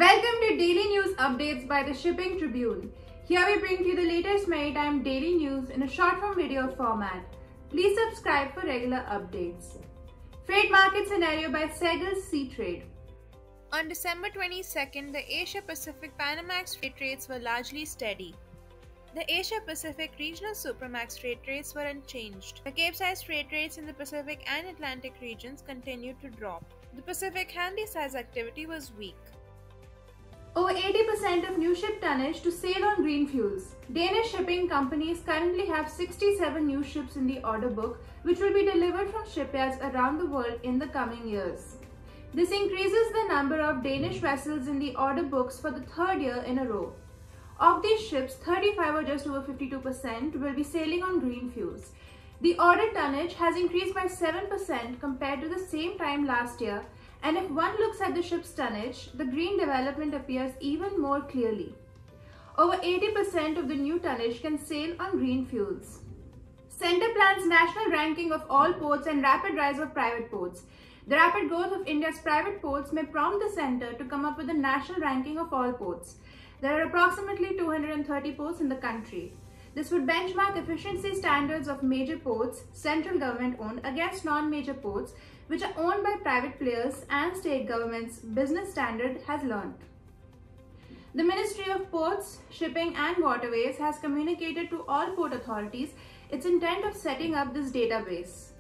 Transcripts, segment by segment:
Welcome to Daily News Updates by the Shipping Tribune. Here we bring to you the latest maritime daily news in a short-form video format. Please subscribe for regular updates. Freight market scenario by Seatrade. On December 22nd, the Asia-Pacific Panamax freight rates were largely steady. The Asia-Pacific regional Supramax freight rates were unchanged. The Capesize freight rates in the Pacific and Atlantic regions continued to drop. The Pacific handy-size activity was weak. Over 80% of new ship tonnage to sail on green fuels. Danish shipping companies currently have 67 new ships in the order book, which will be delivered from shipyards around the world in the coming years. This increases the number of Danish vessels in the order books for the third year in a row. Of these ships, 35 or just over 52% will be sailing on green fuels. The order tonnage has increased by 7% compared to the same time last year, and if one looks at the ship's tonnage, the green development appears even more clearly. Over 80% of the new tonnage can sail on green fuels. Centre plans national ranking of all ports and rapid rise of private ports. The rapid growth of India's private ports may prompt the centre to come up with a national ranking of all ports. There are approximately 230 ports in the country. This would benchmark efficiency standards of major ports, central government owned, against non-major ports, which are owned by private players and state governments, business standard has learned. The Ministry of Ports, Shipping and Waterways has communicated to all port authorities its intent of setting up this database.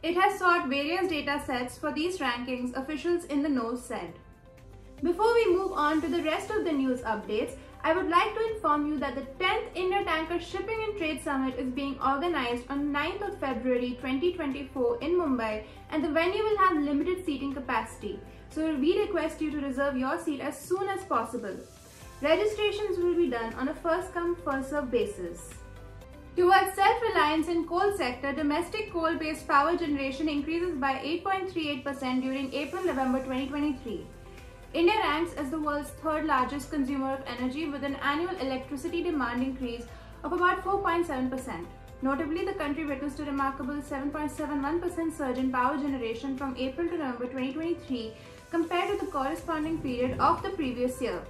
It has sought various data sets for these rankings, officials in the know said. Before we move on to the rest of the news updates, I would like to inform you that the 10th India Tanker Shipping and Trade Summit is being organized on 9th of February 2024 in Mumbai, and the venue will have limited seating capacity. So we request you to reserve your seat as soon as possible. Registrations will be done on a first-come, first-served basis. Towards self-reliance in coal sector, domestic coal-based power generation increases by 8.38% during April-November 2023. India ranks as the world's third largest consumer of energy with an annual electricity demand increase of about 4.7%. Notably, the country witnessed a remarkable 7.71% surge in power generation from April to November 2023 compared to the corresponding period of the previous year.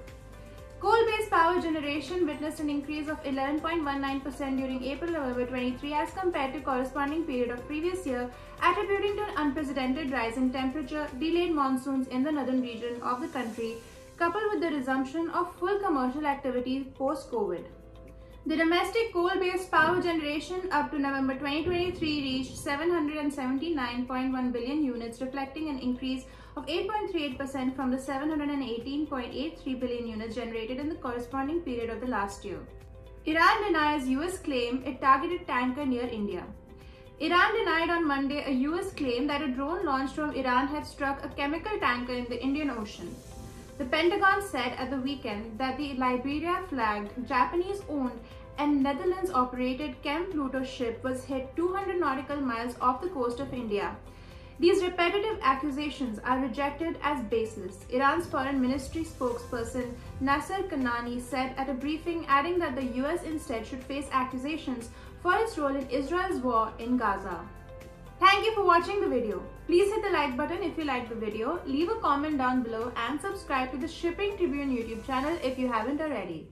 Coal-based power generation witnessed an increase of 11.19% during April-November 23 as compared to corresponding period of previous year, attributing to an unprecedented rise in temperature, delayed monsoons in the northern region of the country, coupled with the resumption of full commercial activity post-COVID. The domestic coal-based power generation up to November 2023 reached 779.1 billion units, reflecting an increase of 8.38% from the 718.83 billion units generated in the corresponding period of the last year. Iran denies US claim it targeted tanker near India. Iran denied on Monday a US claim that a drone launched from Iran had struck a chemical tanker in the Indian Ocean. The Pentagon said at the weekend that the Liberia-flagged, Japanese-owned and Netherlands-operated Chem Pluto ship was hit 200 nautical miles off the coast of India. These repetitive accusations are rejected as baseless, Iran's foreign ministry spokesperson Nasser Kanani said at a briefing, adding that the US instead should face accusations for its role in Israel's war in Gaza. Thank you for watching the video. Please hit the like button if you liked the video, leave a comment down below and subscribe to the Shipping Tribune YouTube channel if you haven't already.